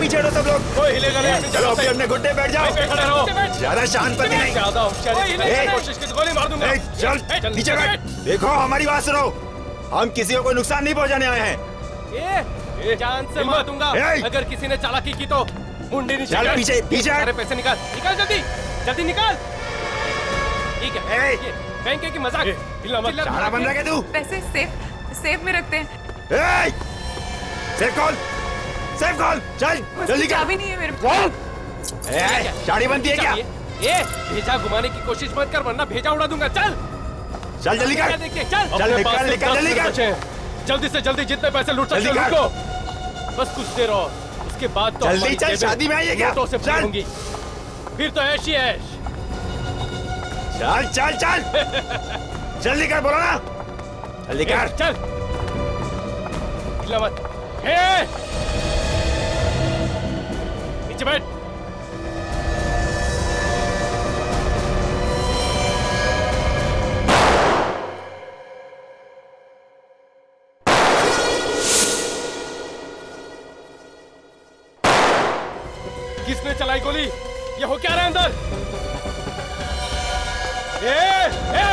पीछे हटो सब लोग। कोई हिलेगा नहीं। चलो अपने अपने घुटने बैठ जाओ। खड़े रहो। ज्यादा शांतपति नहीं। ज्यादा होशियारी कोशिश की तो गोली मार दूंगा। चल नीचे बैठ। देखो हमारी बात सुनो, हम किसी को कोई नुकसान नहीं पहुंचाने आए हैं। जान से मार दूंगा अगर किसी ने चालाकी की तो। मुंडी नीचे चल पीछे पीछे। सारे पैसे निकाल निकाल जल्दी जल्दी निकाल। ठीक है बैंक की मजाक। सारा बंद रखे तू। पैसे सेफ में रखते हैं। सेफ कॉल चल जल्दी कर। चाबी नहीं है मेरे पास। साड़ी बनती है क्या? ये भेजा घुमाने की कोशिश मत कर वरना भेजा उड़ा दूंगा। चल चल जल्दी कर। चल निकल जल्दी कर। जल्दी से जल्दी जितने पैसे लूट सकते हो लूट लो। बस कुछ देर और उसके बाद तो जल्दी चल। शादी में आइए क्या? से चल होंगी फिर तो ऐश ही ऐश। चल चल चल जल्दी कर बोलो ना। जल्दी कर। चल मत। नीचे बैठ। किसने चलाई गोली? ये हो क्या रहा है अंदर?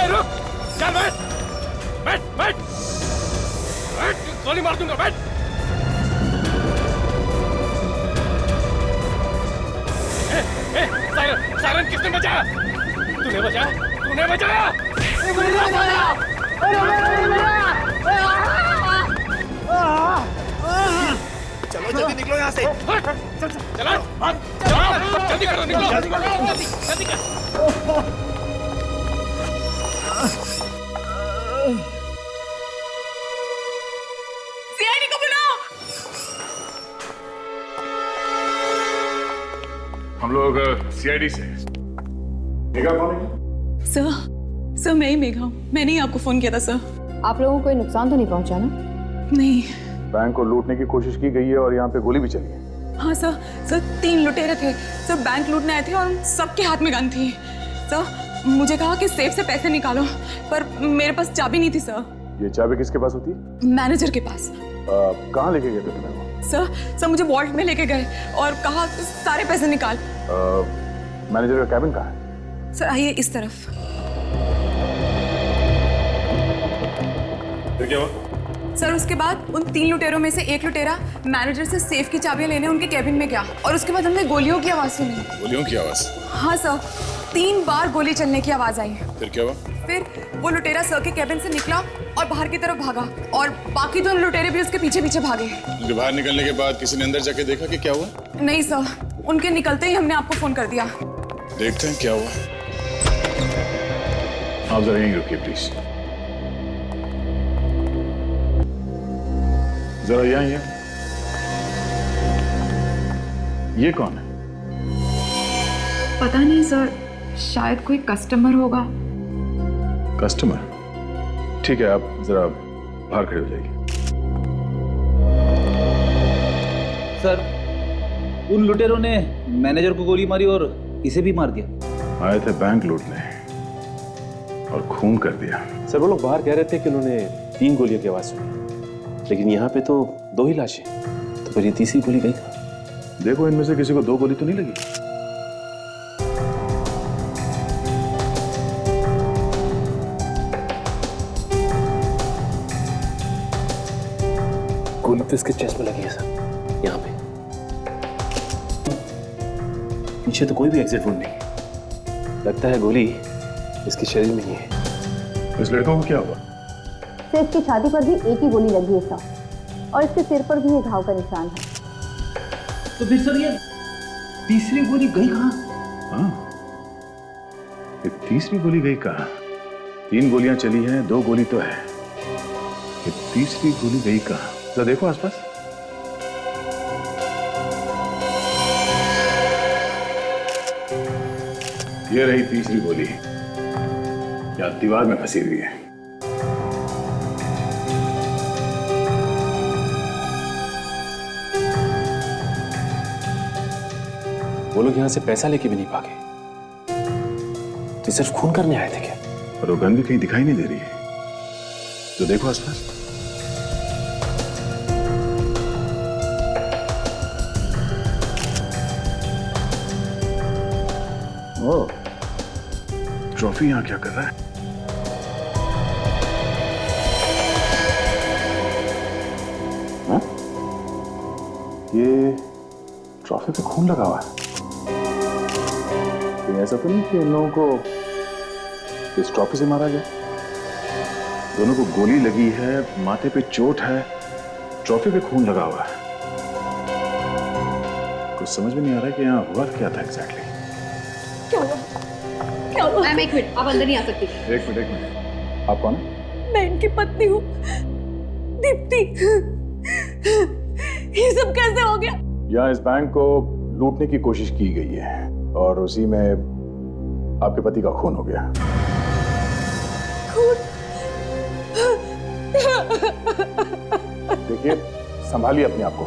रुक। चल बैठ बैठ बैठ बैठ। गोली मार दूंगा। बैठ। सायरन किसने बजाया? तूने बजाया? तूने बजाया? चलो जल्दी निकलो यहाँ से। चलो जल्दी करो निकलो। जल्दी कर। सीआईडी को बुलाओ। हम लोग सीआईडी से। मेघा कौन है? सर मैं ही मेघा हूँ। मैंने ही आपको फोन किया था सर। आप लोगों को कोई नुकसान तो नहीं पहुंचा ना? नहीं। बैंक को लूटने की कोशिश की गई है और यहाँ पे गोली भी चली है। हाँ सर 3 लुटेरे थे सर। बैंक लूटने आए थे और सबके हाथ में गन थी सर। मुझे कहा कि सेफ से पैसे निकालो पर मेरे पास चाबी नहीं थी सर। ये चाबी किसके पास होती है? मैनेजर के पास। कहाँ लेके गए थे तुम्हें वो? सर मुझे वॉल्ट में लेके गए और कहा सारे पैसे निकाल। मैनेजर का कैबिन कहाँ है? सर आइए इस तरफ। फिर क्या हुआ? सर उसके बाद उन 3 लुटेरों में से एक लुटेरा मैनेजर से सेफ की चाबियां लेने उनके कैबिन में गया और उसके बाद हमने गोलियों की आवाज सुनी। गोलियों की आवाज? हाँ सर 3 बार गोली चलने की आवाज आई। फिर क्या हुआ? फिर वो लुटेरा सर के कैबिन से निकला और बाहर की तरफ भागा और बाकी 2 लुटेरे भी उसके पीछे पीछे भागे। उनके बाहर निकलने के बाद किसी ने अंदर जाके देखा कि क्या हुआ? नहीं सर उनके निकलते ही हमने आपको फोन कर दिया। देखते हैं क्या हुआ। आप जरा यहीं रुकिए प्लीज। जरा यहाँ। ये कौन है? पता नहीं सर, शायद कोई कस्टमर होगा। कस्टमर? ठीक है, आप जरा बाहर खड़े हो जाइए। सर उन लुटेरों ने मैनेजर को गोली मारी और इसे भी मार दिया। आए थे बैंक लूटने और खून कर दिया। सर वो लोग बाहर कह रहे थे कि उन्होंने 3 गोलियों की आवाज सुनी लेकिन यहाँ पे तो 2 ही लाशें, तो फिर ये तीसरी गोली गई कहाँ? देखो इनमें से किसी को 2 गोली तो नहीं लगी। गोली तो इसके चेस्ट में लगी है सर, यहाँ पे। पीछे तो कोई भी एग्जिट वुंड नहीं। लगता है गोली इसके शरीर में ही है। इस लड़कों को क्या हुआ? सिर की छाती पर भी एक ही गोली लगी है सर और इसके सिर पर भी ये घाव का निशान है। तो फिर सर ये तीसरी गोली गई कहाँ? हाँ, ये तीसरी गोली गई कहाँ? 3 गोलियां चली हैं, 2 गोली तो है। ये तीसरी गोली गई कहाँ? जरा देखो आसपास। ये रही तीसरी गोली, या दीवार में फंसी हुई है। वो लोग यहाँ से पैसा लेके भी नहीं भागे, तो सिर्फ खून करने आए थे क्या? और वो गन भी कहीं दिखाई नहीं दे रही है, तो देखो आसपास। ओह, ट्रॉफी यहाँ क्या कर रहा है? हाँ? ये ट्रॉफी पे खून लगा हुआ है। ये ऐसा तो नहीं कि इन लोगों को इस ट्रॉफी से मारा गया? दोनों को गोली लगी है, माथे पे चोट है, ट्रॉफी पे खून लगा हुआ है। कुछ समझ में नहीं आ रहा है कि यहाँ हुआ क्या था एग्जैक्टली। क्या हुआ? क्या हुआ? मैम एक मिनट, आप अंदर नहीं आ सकती। एक मिनट, आप कौन है? मैं इनकी पत्नी हूँ, दीप्ति। ये सब कैसे हो गया? यहाँ इस बैंक को लूटने की कोशिश की गई है और उसी में आपके पति का खून हो गया। देखिए, संभालिए अपने आप को।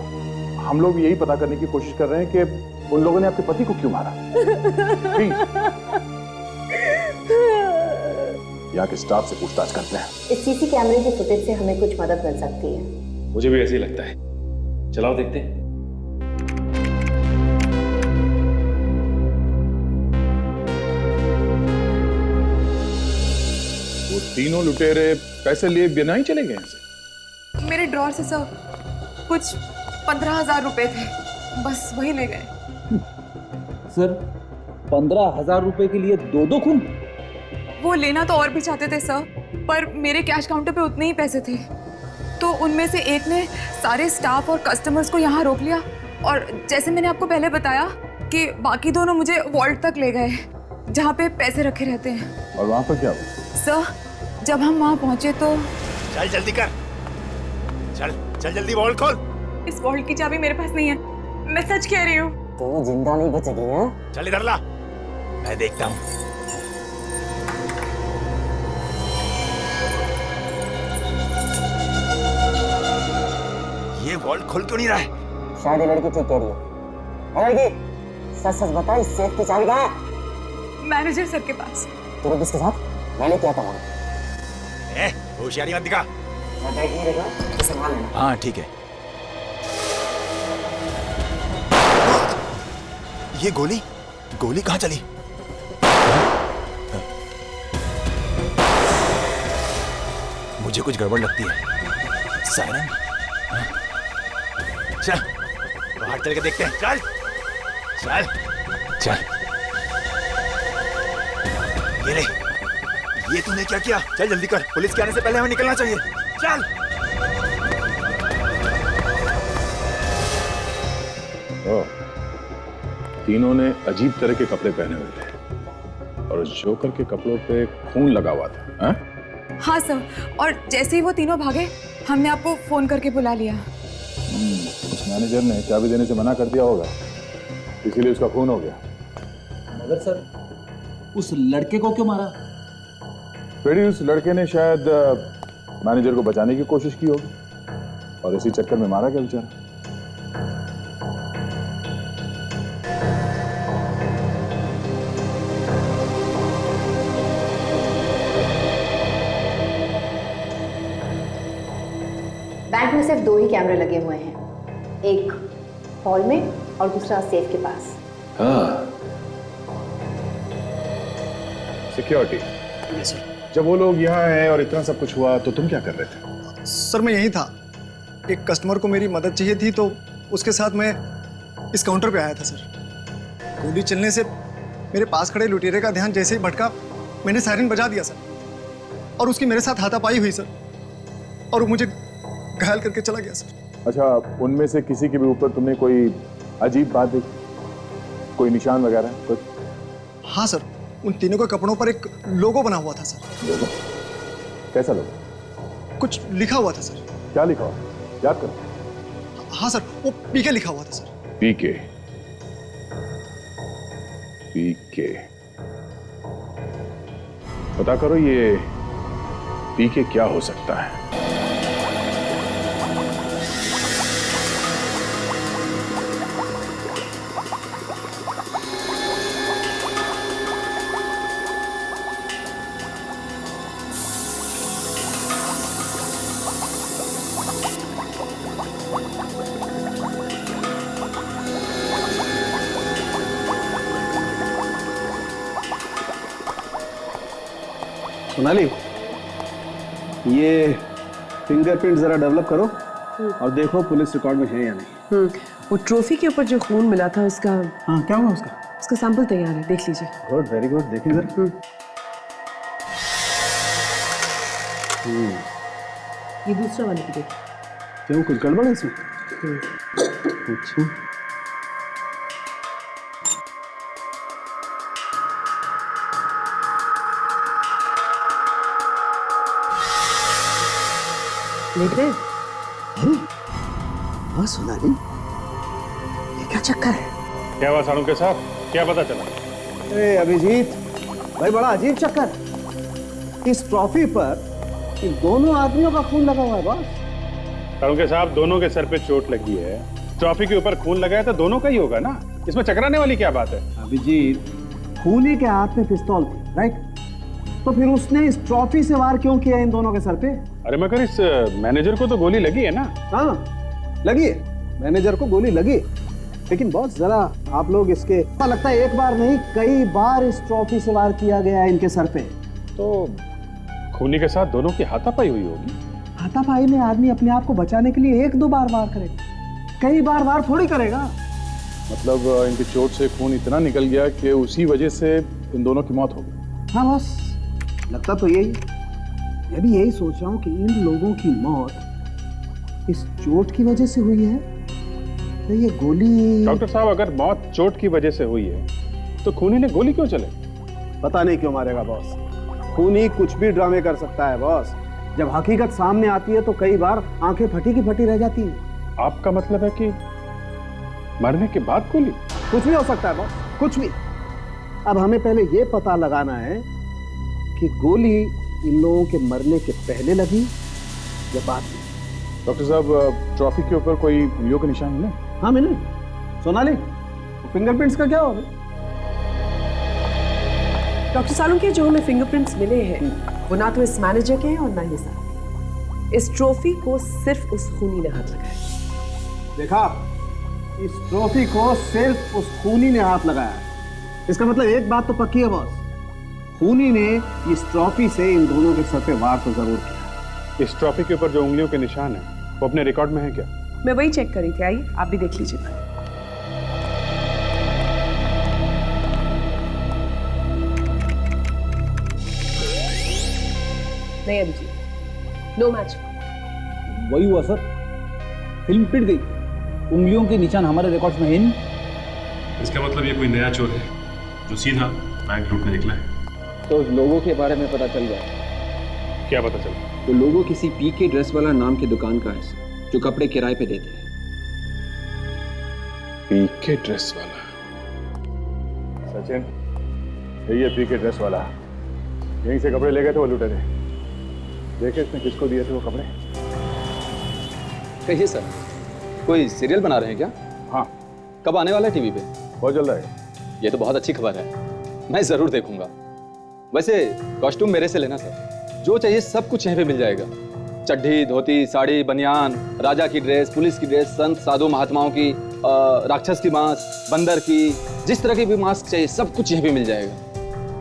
हम लोग यही पता करने की कोशिश कर रहे हैं कि उन लोगों ने आपके पति को क्यों मारा। प्लीज यहाँ के स्टाफ से पूछताछ करते हैं। इस सीसी कैमरे की फुटेज से हमें कुछ मदद मिल सकती है। मुझे भी ऐसे ही लगता है। चलाओ देखते हैं। वो तीनों लुटेरे पैसे लिए बिना ही चले गए यहाँ से। मेरे ड्रॉर से सर कुछ 15,000 रुपए थे, बस वही ले गए। सर 15,000 रुपए के लिए दो खून? वो लेना तो और भी चाहते थे सर, पर मेरे कैश काउंटर पे उतने ही पैसे थे, तो उनमें से एक ने सारे स्टाफ और कस्टमर्स को यहाँ रोक लिया और जैसे मैंने आपको पहले बताया कि बाकी दोनों मुझे वॉल्ट तक ले गए जहाँ पे पैसे रखे रहते हैं। और वहां पर क्या हुआ? सर जब हम वहाँ पहुँचे तो चल जल्दी कर, चल चल जल्दी वॉल्ट खोल। इस वॉल्ट की चाबी मेरे पास नहीं है, मैं सच कह रही हूँ। तो जिंदा नहीं बचेगी हैं? चल इधर ला, मैं देखता हूँ। ये वॉल्ट खुल क्यों नहीं रहा है? शायद ये लड़की ठीक कह रही है। ए लड़की, सच सच बता, इस सेफ की चाबी कहाँ है? मैनेजर सर के पास। तेरे किसके साथ? मैंने क्या कहा? होशियारी मत दिखा। मैं बैठ नहीं रहेगा, तो संभाल लेना। हाँ ठीक है। ये गोली गोली कहाँ चली? मुझे कुछ गड़बड़ लगती है। सायरन? चल बाहर चल के देखते हैं। चल चल चल। ये ले, ये तूने क्या किया? चल जल्दी कर, पुलिस के आने से पहले हमें निकलना चाहिए। चल। ओह, तीनों ने अजीब तरह के कपड़े पहने हुए थे और उस जोकर के कपड़ों पे खून लगा हुआ था। हाँ? हाँ सर, और जैसे ही वो तीनों भागे हमने आपको फोन करके बुला लिया। उस मैनेजर ने चाबी देने से मना कर दिया होगा, इसीलिए उसका खून हो गया। मगर सर उस लड़के को क्यों मारा? फिर उस लड़के ने शायद मैनेजर को बचाने की कोशिश की होगी और इसी चक्कर में मारा गया बेचारा। बैंक में सिर्फ 2 ही कैमरे लगे हुए हैं, एक हॉल में और दूसरा सेफ के पास। हाँ, सिक्योरिटी। जब वो लोग यहाँ आए और इतना सब कुछ हुआ तो तुम क्या कर रहे थे? सर मैं यही था, एक कस्टमर को मेरी मदद चाहिए थी तो उसके साथ मैं इस काउंटर पे आया था सर। गोली चलने से मेरे पास खड़े लुटेरे का ध्यान जैसे ही भटका, मैंने सायरन बजा दिया सर और उसकी मेरे साथ हाथापाई हुई सर और वो मुझे घायल करके चला गया सर। अच्छा, उनमें से किसी के भी ऊपर तुमने कोई अजीब बात देखी, कोई निशान वगैरह कुछ? हाँ सर, उन तीनों के कपड़ों पर एक लोगो बना हुआ था सर। लोगो? कैसा लोगो? कुछ लिखा हुआ था सर। क्या लिखा हुआ? याद करो। हाँ सर, वो पीके लिखा हुआ था सर। पीके? पीके? पता करो ये पीके क्या हो सकता है। सोनाली, ये फिंगरप्रिंट जरा डेवलप करो और देखो पुलिस रिकॉर्ड में है या नहीं। वो ट्रॉफी के ऊपर जो खून मिला था उसका, हाँ क्या हुआ उसका? उसका सैंपल तैयार है, देख लीजिए। गुड, वेरी गुड, देखिए जरा। ये दूसरा वाला भी देखिए। क्यों, कुछ गड़बड़ है इसमें? अच्छा, देख रहे हैं? हाँ सोनाली, ये क्या चक्कर है? क्या हुआ साड़ू के साथ, क्या पता चला? अरे अभिजीत भाई, बड़ा अजीब चक्कर। इस ट्रॉफी पर इन दोनों आदमियों का खून लगा हुआ है बॉस। साड़ू के साहब, दोनों के सर पे चोट लगी है, ट्रॉफी के ऊपर खून लगा है तो दोनों का ही होगा ना, इसमें चकराने वाली क्या बात है? अभिजीत, खूनी के हाथ में पिस्तौल थी, राइट? तो फिर उसने इस ट्रॉफी से वार क्यों किया इन दोनों के सर पे? अरे मगर इस मैनेजर को तो गोली लगी है ना? हाँ लगी है, मैनेजर को गोली लगी, लेकिन बॉस जरा आप लोग इसके, लगता है एक बार नहीं कई बार इस ट्रॉफी से वार किया गया है इनके सर पे। तो खूनी के साथ दोनों की हाथापाई हुई होगी। हाथापाई में आदमी अपने आप को बचाने के लिए एक दो बार वार करेगा, कई बार वार थोड़ी करेगा। मतलब इनकी चोट से खून इतना निकल गया कि उसी वजह से इन दोनों की मौत हो गई। हाँ बॉस, लगता तो यही, मैं भी यही सोच रहा हूँ कि इन लोगों की मौत इस चोट की वजह से हुई है, तो ये गोली। डॉक्टर साहब, अगर मौत चोट की वजह से हुई है तो खूनी ने गोली क्यों चले? पता नहीं क्यों मारेगा बॉस, खूनी कुछ भी ड्रामे कर सकता है बॉस। जब हकीकत सामने आती है तो कई बार आंखें फटी की फटी रह जाती हैं। आपका मतलब है कि मरने के बाद गोली? कुछ भी हो सकता है बॉस, कुछ भी। अब हमें पहले ये पता लगाना है कि गोली इन लोगों के मरने के पहले लगी या बाद में। डॉक्टर साहब, ट्रॉफी के ऊपर कोई उंगलियों के निशान मिले? हाँ मिले। सोनाली, फिंगरप्रिंट्स का क्या होगा? डॉक्टर सालू के जो हमें फिंगरप्रिंट्स मिले हैं वो ना तो इस मैनेजर के हैं और ना ही साहब। इस ट्रॉफी को सिर्फ उस खूनी ने हाथ लगाया। देखा, इस ट्रॉफी को सिर्फ उस खूनी ने हाथ लगाया। इसका मतलब एक बात तो पक्की है बॉस, खूनी ने इस ट्रॉफी से इन दोनों के सर पे वार तो जरूर किया। इस ट्रॉफी के ऊपर जो उंगलियों के निशान है वो अपने रिकॉर्ड में है क्या? मैं वही चेक करी थी, आइए आप भी देख लीजिए। नहीं अभिजीत, नो मैच। वही हुआ सर, फिल्म पिट गई, उंगलियों के निशान हमारे रिकॉर्ड्स में है नहीं। इसका मतलब ये कोई नया चोर है जो सीधा बैंक लूटने निकला है। तो उस लोगों के बारे में पता चल गया। क्या पता चला? वो लोगो किसी पीके ड्रेस वाला नाम की दुकान का है जो कपड़े किराए पे देते हैं। पीके ड्रेस वाला? सचिन, यही है पीके ड्रेस वाला, यहीं से कपड़े ले गए थे वो लुटेरे। देखे इसने किसको दिए थे वो कपड़े? कहिए सर, कोई सीरियल बना रहे हैं क्या? हाँ। कब आने वाला है टीवी पे? बहुत जल्द आएगा। ये तो बहुत अच्छी खबर है, मैं जरूर देखूंगा। वैसे कॉस्ट्यूम मेरे से लेना सर, जो चाहिए सब कुछ यहाँ पे मिल जाएगा। चड्ढी, धोती, साड़ी, बनियान, राजा की ड्रेस, पुलिस की ड्रेस, संत साधु महात्माओं की, राक्षस की मास्क, बंदर की, जिस तरह की भी मास्क चाहिए सब कुछ यहाँ पे मिल जाएगा।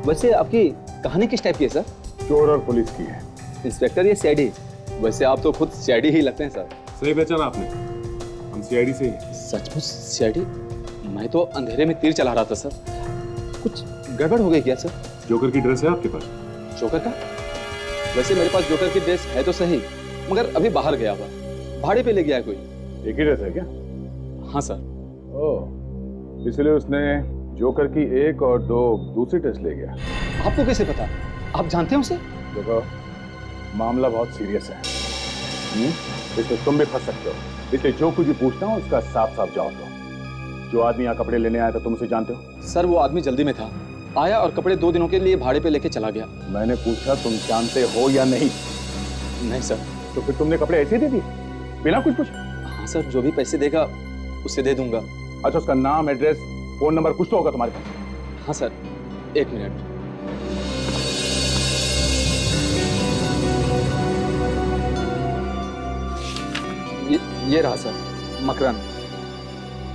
वैसे आपकी कहानी किस टाइप की है सर? चोर और पुलिस की है। इंस्पेक्टर या सीआईडी? वैसे आप तो खुद सीआईडी ही लगते हैं सर। सही पहचाना आपने, हम सीआईडी से ही। सचमुच सीआईडी? मैं तो अंधेरे में तीर चला रहा था सर, कुछ गड़बड़ हो गई क्या सर? जोकर की ड्रेस है आपके पास? जोकर का? वैसे मेरे पास जोकर की ड्रेस है तो सही, मगर अभी बाहर गया हुआ, भाड़े पे ले गया है कोई। एक ही ड्रेस है क्या? हाँ सर। ओह, इसलिए उसने जोकर की एक और दो दूसरी ड्रेस ले गया। आपको कैसे पता? आप जानते हैं उसे? देखो, मामला बहुत सीरियस है, इसमें तुम भी फंस सकते हो, इसलिए जो कुछ भी पूछना हो उसका साफ साफ जवाब दो। जो आदमी यहाँ कपड़े लेने आया था तुम उसे जानते हो? सर वो आदमी जल्दी में था, आया और कपड़े 2 दिनों के लिए भाड़े पे लेके चला गया। मैंने पूछा तुम जानते हो या नहीं? नहीं सर। तो फिर तुमने कपड़े ऐसे दे दिए बिना कुछ पूछे? हाँ सर, जो भी पैसे देगा उससे दे दूंगा। अच्छा, उसका नाम, एड्रेस, फोन नंबर कुछ तो होगा तुम्हारे पास? हाँ सर, 1 मिनट। ये रहा सर, मकरन।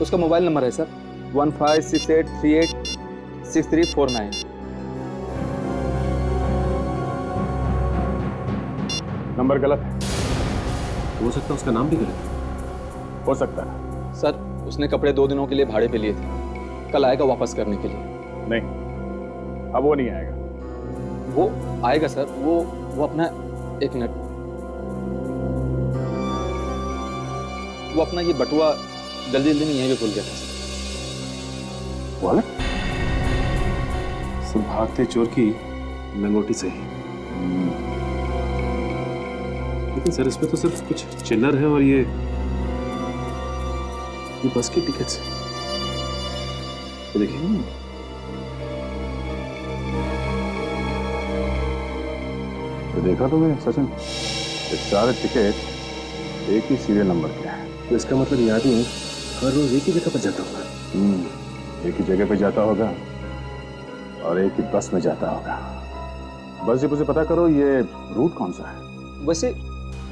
उसका मोबाइल नंबर है सर 1568386349। नंबर गलत है। हो सकता है उसका नाम भी गलत है। हो सकता है। सर उसने कपड़े 2 दिनों के लिए भाड़े पे लिए थे, कल आएगा वापस करने के लिए। नहीं, अब वो नहीं आएगा। वो आएगा सर, वो अपना, एक मिनट, वो अपना ये बटुआ जल्दी जल्दी में यहीं पे भूल गया था सर। वॉलेट? सब भागते चोर की लंगोटी से ही। लेकिन सर इसमें तो सिर्फ कुछ चिल्लर है और ये बस की टिकट्स है। तो देखिए तो देखा तुमने सचिन, ये सारे टिकट एक ही सीरियल नंबर के हैं। तो इसका मतलब ये आदमी हर रोज एक ही जगह पर जाता होगा। एक ही जगह पे जाता होगा और एक ही बस में जाता होगा। बस जी मुझे पता करो ये रूट कौन सा है। वैसे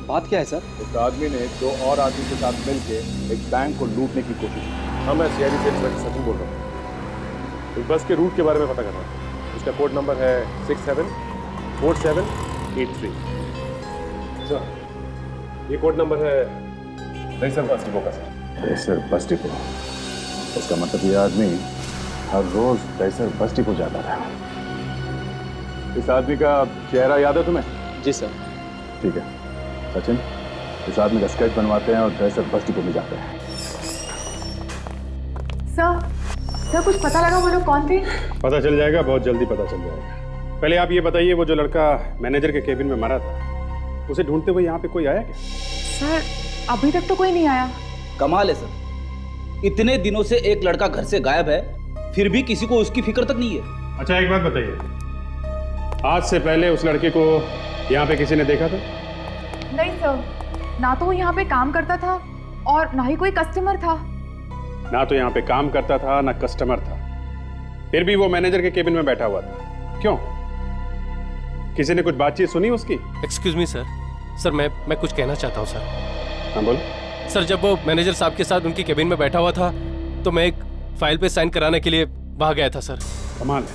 बात क्या है सर? उस आदमी ने 2 और आदमी के साथ मिलकर एक बैंक को लूटने की कोशिश की। हाँ, मैं सीआईडी से इंस्पेक्टर सचिन बोल रहा हूँ। इस बस के रूट के बारे में पता कर रहा हूँ। उसका कोड नंबर है 674783। सर ये कोड नंबर है दहीसर बस डिपो का सर। दहीसर बस डिपो, इसका मतलब ये आदमी हर रोज दहीसर बस डिपो जाता था। इस आदमी का चेहरा याद है तुम्हें? जी सर। ठीक है सचिन, इस आदमी का स्केच बनवाते हैं और दहीसर बस डिपो में जाते हैं। सर कुछ पता लगा वो लोग कौन थे? पता चल जाएगा, बहुत जल्दी पता चल जाएगा। पहले आप ये बताइए, वो जो लड़का मैनेजर के केबिन में मरा था, उसे ढूंढते हुए यहाँ पे कोई आया क्या? सर अभी तक तो कोई नहीं आया। कमाल है सर, इतने दिनों से एक लड़का घर से गायब है, फिर भी किसी को उसकी फिक्र तक नहीं है। अच्छा एक बात बताइए, आज से पहले उस लड़के को यहाँ पे किसी ने देखा था? नहीं सर, ना तो वो यहाँ पे काम करता था और ना ही कोई कस्टमर था। ना तो यहाँ पे काम करता था ना कस्टमर था, फिर भी वो मैनेजर के केबिन में बैठा हुआ था। क्यों? किसी ने कुछ बातचीत सुनी उसकी? एक्सक्यूज मी सर, मैं कुछ कहना चाहता हूँ सर। हाँ बोल। सर जब वो मैनेजर साहब के साथ उनकी केबिन में बैठा हुआ था तो मैं एक फाइल पे साइन कराने के लिए वहां गया था सर। कमाल है,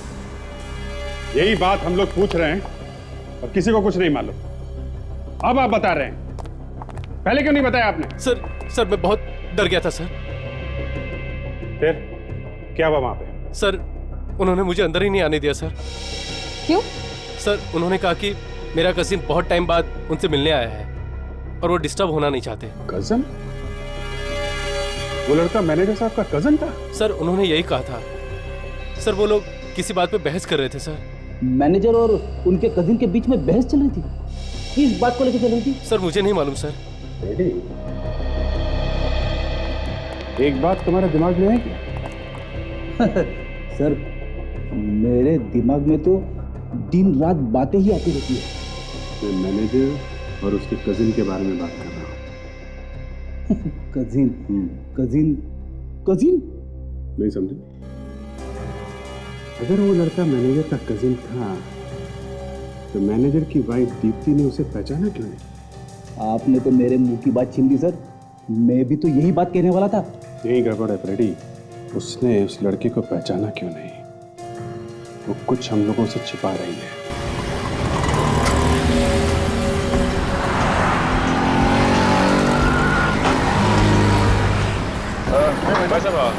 यही बात हम लोग पूछ रहे हैं और किसी को कुछ नहीं मालूम। अब आप बता रहे हैं, पहले क्यों नहीं बताया आपने? सर मैं बहुत डर गया था सर। फिर क्या हुआ वहां पे? सर उन्होंने मुझे अंदर ही नहीं आने दिया सर। क्यों? सर उन्होंने कहा कि मेरा कजिन बहुत टाइम बाद उनसे मिलने आया है और वो डिस्टर्ब होना नहीं चाहते। कजन? वो लड़का मैनेजर साहब का कजन था? सर उन्होंने यही कहा था। सर वो लोग किसी बात पे बहस कर रहे थे सर। मैनेजर और उनके कजिन के बीच में बहस चल रही थी? किस बात को लेकर चल रही थी? सर मुझे नहीं मालूम सर। एक बात तुम्हारे दिमाग में है क्या? सर मेरे दिमाग में तो दिन रात बातें ही आती रहती है। मैं मैनेजर और उसके कजिन के बारे में बात कर रहा हूँ। कजिन नहीं समझे? अगर वो लड़का मैनेजर का कजिन था तो मैनेजर की वाइफ दीप्ति ने उसे पहचाना क्यों नहीं? आपने तो मेरे मुंह की बात छीन ली सर, मैं भी तो यही बात कहने वाला था। यही गड़बड़ है फ्रेडी, उसने उस लड़के को पहचाना क्यों नहीं? वो कुछ हम लोगों से छिपा रही है। भाई साहब,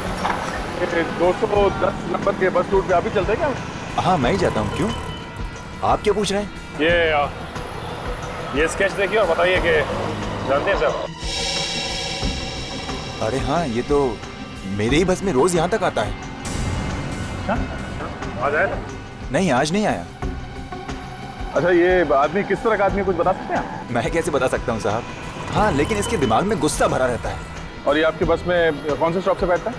210 नंबर के बस रूट पे आप ही चलते हैं क्या? हाँ मैं ही जाता हूँ। क्यों, आप क्या पूछ रहे हैं? ये स्केच देखिए और बताइए कि जानते हैं साहब? अरे हाँ, ये तो मेरे ही बस में रोज यहाँ तक आता है। आज आया था? नहीं, आज नहीं आया। अच्छा ये आदमी किस तरह का आदमी, कुछ बता सकते हैं आप? मैं कैसे बता सकता हूँ साहब। हाँ लेकिन इसके दिमाग में गुस्सा भरा रहता है। और ये आपकी बस में कौन से स्टॉप से बैठता है?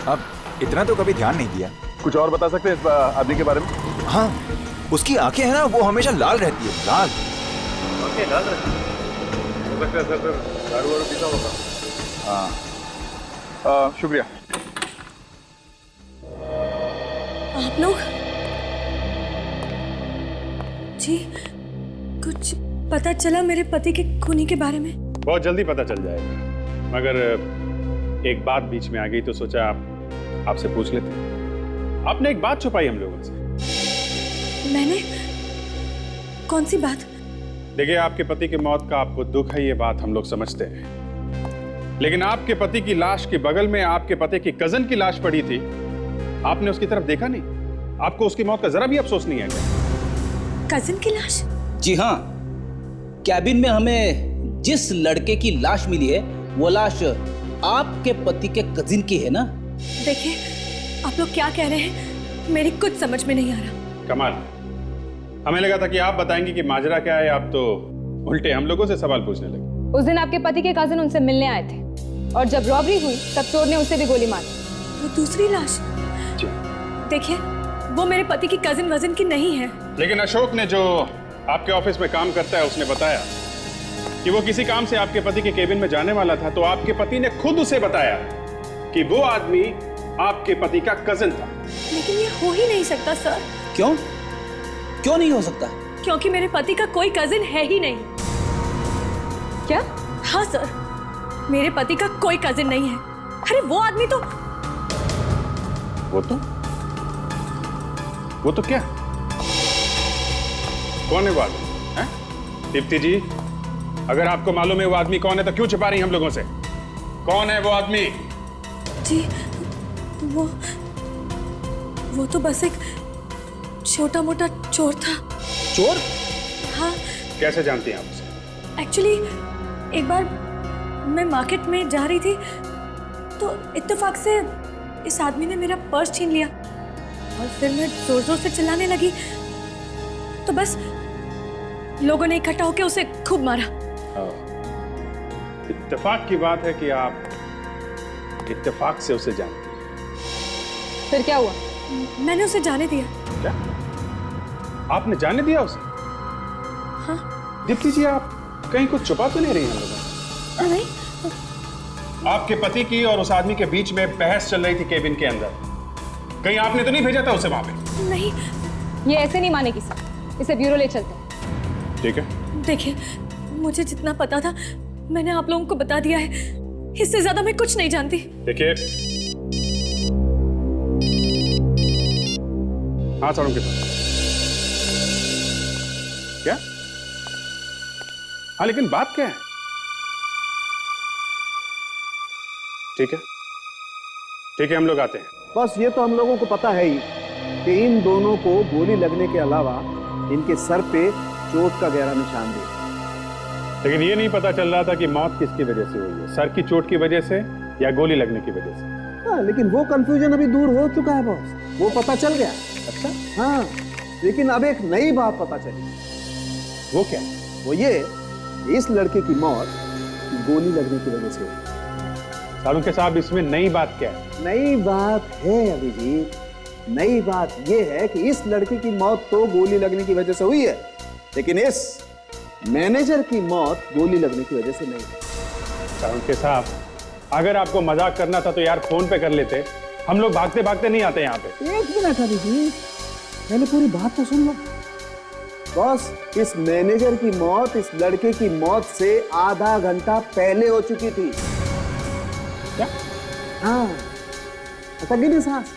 अब इतना तो कभी ध्यान नहीं दिया। कुछ और बता सकते हैं इस आदमी के बारे में? हाँ, उसकी आंखें हैं ना, वो हमेशा लाल रहती है। लाल आंखें लाल रहती है? हो सकता है सर फिर दारू वारू पीता होगा। हाँ शुक्रिया। आप लोग जी, कुछ पता चला मेरे पति के खूनी के बारे में? बहुत जल्दी पता चल जाएगा, मगर एक बात बीच में आ गई तो सोचा आपसे पूछ लेते हैं। आपने एक बात छुपाई हम लोगों से। मैंने? कौन सी बात? देखिए, आपके पति की मौत का आपको दुख है, ये बात हम लोग समझते हैं, लेकिन आपके पति की लाश के बगल में आपके पति की कजन की लाश पड़ी थी। आपने उसकी तरफ देखा नहीं? आपको उसकी मौत का जरा भी अफसोस नहीं है क्या? कजिन की लाश? जी हाँ, कैबिन में हमें जिस लड़के की लाश मिली है वो लाश आपके पति के कजिन की है ना। देखिए, आप लोग क्या कह रहे हैं, मेरी कुछ समझ में नहीं आ रहा। कमाल, हमें लगा था कि आप बताएंगे कि माजरा क्या है, आप तो उल्टे हम लोगों से सवाल पूछने लगे। उस दिन आपके पति के कजिन उनसे मिलने आए थे और जब रॉबरी हुई तब चोर ने उसे भी गोली मारी। वो दूसरी लाश? देखिए, वो मेरे पति की कजिन वजन की नहीं है। लेकिन अशोक ने, जो आपके ऑफिस में काम करता है, उसने बताया कि वो किसी काम से आपके पति के केबिन में जाने वाला था, तो आपके पति ने खुद उसे बताया कि वो आदमी आपके पति का कजिन था। लेकिन ये हो ही नहीं सकता सर। क्यों? क्यों नहीं हो सकता? क्योंकि मेरे पति का कोई कजिन है ही नहीं। क्या? हाँ सर, मेरे पति का कोई कजिन नहीं है। अरे वो आदमी तो वो तो क्या? कौन है वो आदमी? हैं? दीप्ति जी, अगर आपको मालूम है वो आदमी कौन है तो क्यों छिपा रही हैं हम लोगों से? कौन है वो आदमी? जी, वो तो बस एक छोटा मोटा चोर था। चोर? हाँ। कैसे जानती हैं आप उसे? एक्चुअली एक बार मैं मार्केट में जा रही थी तो इत्तेफाक से इस आदमी ने मेरा पर्स छीन लिया और फिर मैं जोर जोर से चिल्लाने लगी तो बस लोगों ने इकट्ठा होकर उसे खूब मारा। इत्तेफाक की बात है कि आप इत्तेफाक से उसे जानती हैं। फिर क्या हुआ? मैंने उसे जाने दिया। क्या? आपने जाने दिया उसे? हाँ। दीप्ति जी, आप कहीं कुछ छुपा तो नहीं रही हम लोगों? नहीं। आपके पति की और उस आदमी के बीच में बहस चल रही थी केबिन के अंदर, कहीं आपने तो नहीं भेजा था उसे वहां पे? नहीं। ये ऐसे नहीं मानेगी सर, इसे ब्यूरो ले चलते हैं। ठीक है। देखिए, मुझे जितना पता था मैंने आप लोगों को बता दिया है, इससे ज्यादा मैं कुछ नहीं जानती। देखिए, हाँ साड़ू के पास क्या? हाँ, लेकिन बात क्या है? ठीक है, ठीक है, हम लोग आते हैं। बस ये तो हम लोगों को पता है ही कि इन दोनों को गोली लगने के अलावा इनके सर पे चोट का गहरा निशान भी, लेकिन ये नहीं पता चल रहा था कि मौत किसकी वजह से हुई है, सर की चोट की वजह से या गोली लगने की वजह से। हाँ, लेकिन वो कंफ्यूजन अभी दूर हो चुका है बॉस, वो पता चल गया। अच्छा? हाँ, लेकिन अब एक नई बात पता चली। वो क्या? वो ये, इस लड़के की मौत गोली लगने की वजह से हुई। साड़ू के साहब, इसमें नई बात क्या है? नई बात है अभिजीत, नई बात यह है कि इस लड़के की मौत तो गोली लगने की वजह से हुई है, लेकिन इस मैनेजर की मौत गोली लगने की वजह से नहीं। साड़ू के साहब, अगर आपको मजाक करना था तो यार फोन पे कर लेते, हम लोग भागते भागते नहीं आते यहाँ पे। एक मिनट अभिजीत, पहले पूरी बात तो सुन लो। बॉस, इस मैनेजर की मौत इस लड़के की मौत से आधा घंटा पहले हो चुकी थी। क्या? हाँ, गिनी सांस।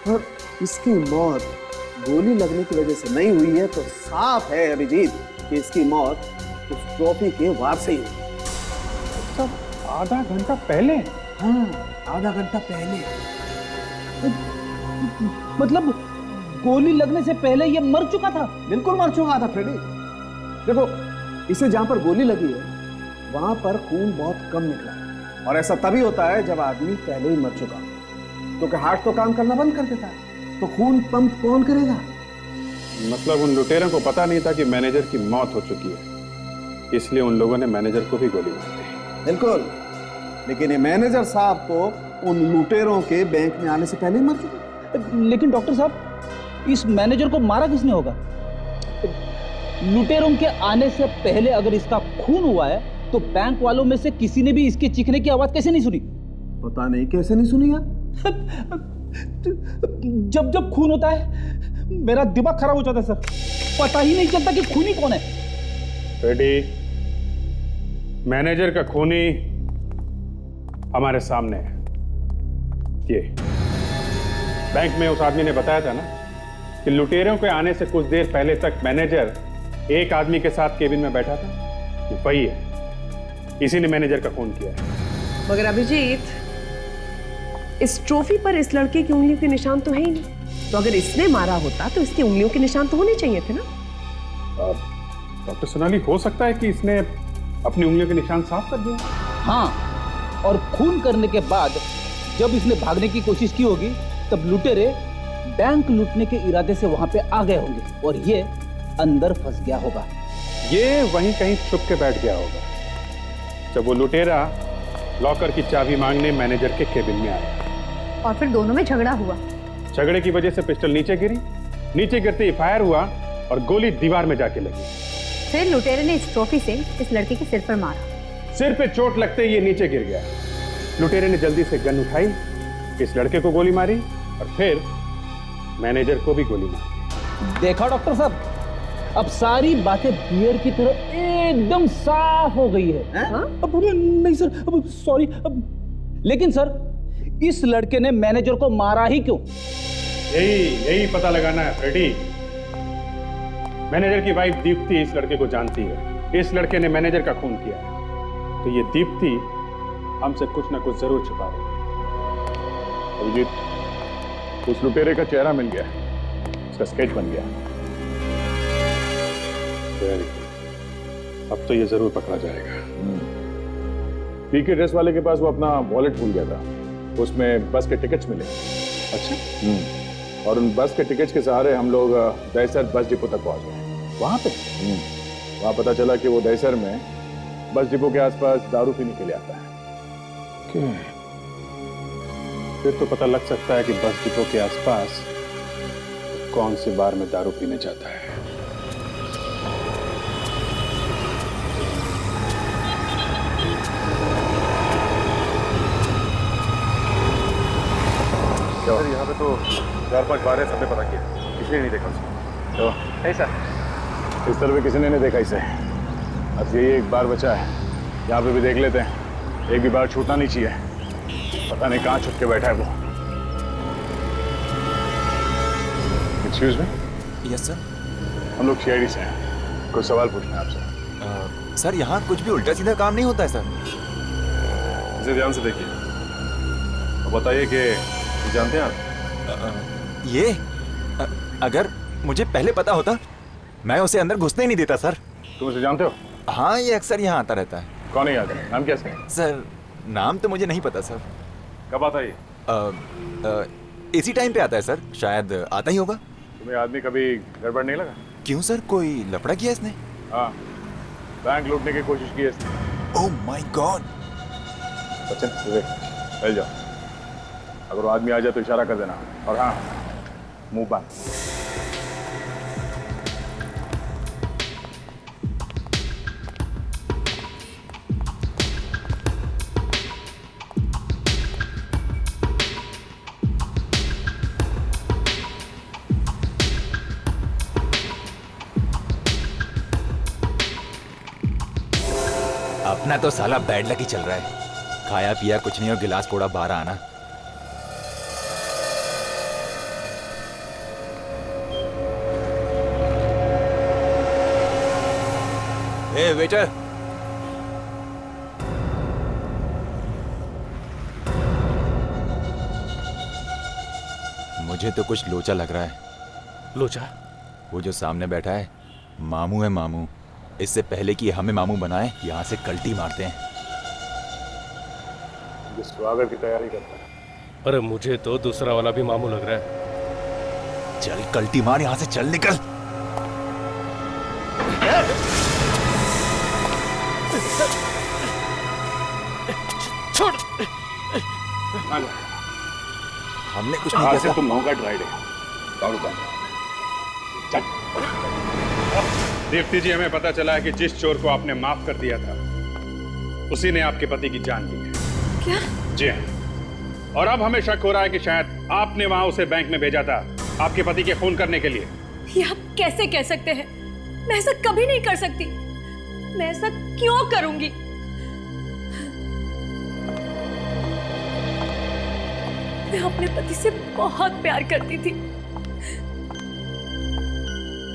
और इसकी मौत गोली लगने की वजह से नहीं हुई है तो साफ है अभिजीत कि इसकी मौत उस ट्रॉफी के वार से ही हुई। सब आधा घंटा पहले? हाँ, आधा घंटा पहले। मतलब गोली लगने से पहले ये मर चुका था? बिल्कुल मर चुका था फ्रेडी। देखो, इसे जहां पर गोली लगी है वहां पर खून बहुत कम निकला है, और ऐसा तभी होता है जब आदमी पहले ही मर चुका, क्योंकि हार्ट तो काम करना बंद कर देता है, तो खून पंप कौन करेगा? मतलब उन लुटेरों को पता नहीं था कि मैनेजर की मौत हो चुकी है, इसलिए उन लोगों ने मैनेजर को भी गोली मार दी। बिल्कुल, लेकिन ये मैनेजर साहब तो उन लुटेरों के बैंक में आने से पहले ही मर चुके। लेकिन डॉक्टर साहब, इस मैनेजर को मारा किसने होगा? लुटेरों के आने से पहले अगर इसका खून हुआ है तो बैंक वालों में से किसी ने भी इसके चीखने की आवाज कैसे नहीं सुनी? पता नहीं कैसे नहीं सुनी यार। जब जब खून होता है मेरा दिमाग खराब हो जाता है सर, पता ही नहीं चलता कि खूनी कौन है। रेडी, मैनेजर का खूनी हमारे सामने है। ये बैंक में उस आदमी ने बताया था ना कि लुटेरों के आने से कुछ देर पहले तक मैनेजर एक आदमी के साथ केबिन में बैठा था, वो वही है। इसी ने मैनेजर का खून किया है। मगर अभिजीत, इस ट्रॉफी पर इस लड़के की उंगलियों के निशान तो है ही नहीं। तो अगर इसने मारा होता तो इसकी उंगलियों के निशान तो होने चाहिए थे ना। डॉक्टर सोनाली, हो सकता है कि इसने अपनी उंगलियों के निशान साफ कर दिए। हाँ, और खून करने के बाद जब इसने भागने की कोशिश की होगी तब लुटेरे बैंक लूटने के इरादे से वहां पे आ गए होंगे और ये अंदर फंस गया होगा। ये वहीं कहीं छुप के बैठ गया होगा जब वो लुटेरा लॉकर की चाबी मांगने मैनेजर के केबिन में आया। और फिर दोनों में झगड़ा हुआ। झगड़े की वजह से पिस्टल नीचे गिरी, नीचे गिरते ही फायर हुआ और गोली दीवार में जाके लगी। फिर लुटेरे ने इस ट्रॉफी से इस लड़के के सिर पर मारा। सिर पे चोट लगते ही ये नीचे गिर गया। लुटेरे ने जल्दी से गन उठाई, इस लड़के को गोली मारी और फिर मैनेजर को भी गोली मारी। देखा डॉक्टर साहब, अब सारी बातें बियर की तरह एकदम साफ हो गई है। अब नहीं सर, अब सॉरी। लेकिन सर, इस लड़के ने मैनेजर को मारा ही क्यों? यही पता लगाना है फ्रेडी। मैनेजर की वाइफ दीप्ति इस लड़के को जानती है। इस लड़के ने मैनेजर का खून किया है, तो ये दीप्ति हमसे कुछ ना कुछ जरूर छुपा रही है। अभिजीत, उस लुटेरे का चेहरा मिल गया, उसका स्केच बन गया। वेरी गुड, अब तो ये जरूर पकड़ा जाएगा। पीके ड्रेस वाले के पास वो अपना वॉलेट भूल गया था, उसमें बस के टिकट्स मिले। अच्छा। और उन बस के टिकट्स के सहारे हम लोग दहसर बस डिपो तक पहुंच गए। वहां पे वहां पता चला कि वो दहसर में बस डिपो के आसपास दारू पीने के लिए आता है। फिर तो पता लग सकता है कि बस डिपो के आसपास कौन से बार में दारू पीने जाता है। सर, यहाँ पे तो 4-5 बार है, सबने पता किया, किसी ने नहीं देखा उसे। तो ऐसा इस तरह भी किसी ने नहीं देखा इसे। अब यही एक बार बचा है, यहाँ पे भी देख लेते हैं। एक भी बार छूटना नहीं चाहिए। पता नहीं कहाँ छुप के बैठा है वो। Excuse me. Yes sir. हम लोग सीआईडी से हैं, कुछ सवाल पूछना है आपसे। सर, यहाँ कुछ भी उल्टा सीधा काम नहीं होता है सर। इसे ध्यान से देखिए और बताइए कि जानते हैं आप ये अगर मुझे पहले पता होता मैं उसे अंदर घुसने ही नहीं देता सर। तुम उसे जानते हो? हाँ, ये अक्सर यहाँ आता रहता है। कौन है याद है? नाम कैसे है? सर, नाम तो मुझे नहीं पता सर। कब आता है? इसी टाइम पे आता है सर, शायद आता ही होगा। तुम्हें आदमी कभी गड़बड़ नहीं लगा? क्यों सर, कोई लफड़ा किया इसने? हाँ, बैंक लूटने की कोशिश की है इसने। Oh my God. Sachin, Vivek, चल जाओ। अगर वो आदमी आ जाए तो इशारा कर देना। और हाँ, मुंह बंद। अपना तो साला बैड लक ही चल रहा है। खाया पिया कुछ नहीं और गिलास कोड़ा बाहर आना। ए वेटर, मुझे तो कुछ लोचा लग रहा है। लोचा? वो जो सामने बैठा है मामू है मामू। इससे पहले कि हमें मामू बनाए, यहाँ से कल्टी मारते हैं। स्वागत की तैयारी करता है। अरे मुझे तो दूसरा वाला भी मामू लग रहा है। चल कल्टी मार, यहाँ से चल निकल। छोड़। हमने कुछ नहीं किया। तुम नौका ड्राइड है। चल। दीप्ति जी, हमें पता चला है कि जिस चोर को आपने माफ कर दिया था उसी ने आपके पति की जान ली है। क्या? जी हाँ। और अब हमें शक हो रहा है कि शायद आपने वहां उसे बैंक में भेजा था आपके पति के खून करने के लिए। ये आप कैसे कह सकते हैं? मैं ऐसा कभी नहीं कर सकती। मैं ऐसा क्यों करूंगी? मैं अपने पति से बहुत प्यार करती थी।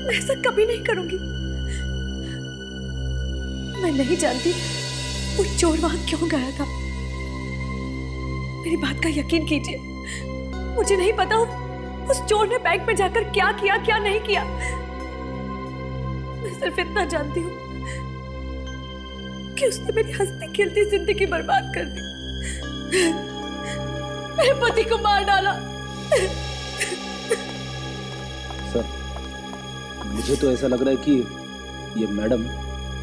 मैं ऐसा कभी नहीं करूंगी। मैं नहीं जानती वो चोर वहां क्यों गया था। मेरी बात का यकीन कीजिए, मुझे नहीं पता उस चोर ने बैंक में जाकर क्या किया क्या नहीं किया। मैं सिर्फ इतना जानती हूँ कि उसने मेरी हंसती खेलती जिंदगी बर्बाद कर दी, मेरे पति को मार डाला। सर, मुझे तो ऐसा लग रहा है कि ये मैडम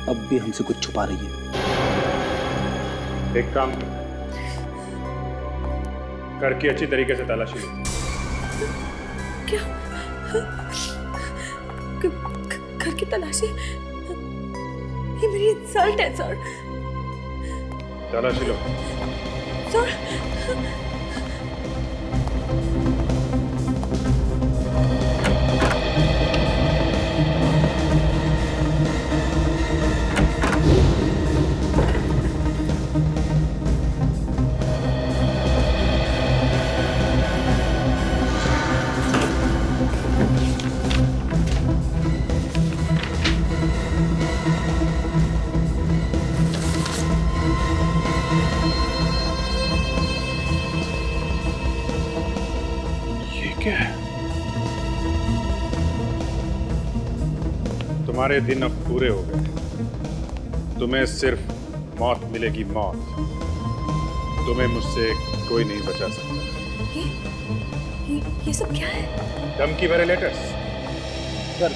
अब भी हमसे कुछ छुपा रही है। एक काम घर की अच्छी तरीके से तलाशी लो। क्या? घर की तलाशी? ये मेरी इंसल्ट है सर। तलाशी लो। सर, क्या है? तुम्हारे दिन अब पूरे हो गए। तुम्हें सिर्फ मौत मिलेगी, मौत। तुम्हें मुझसे कोई नहीं बचा सकता। ये सब क्या है? धमकी भरे लेटर्स। सर,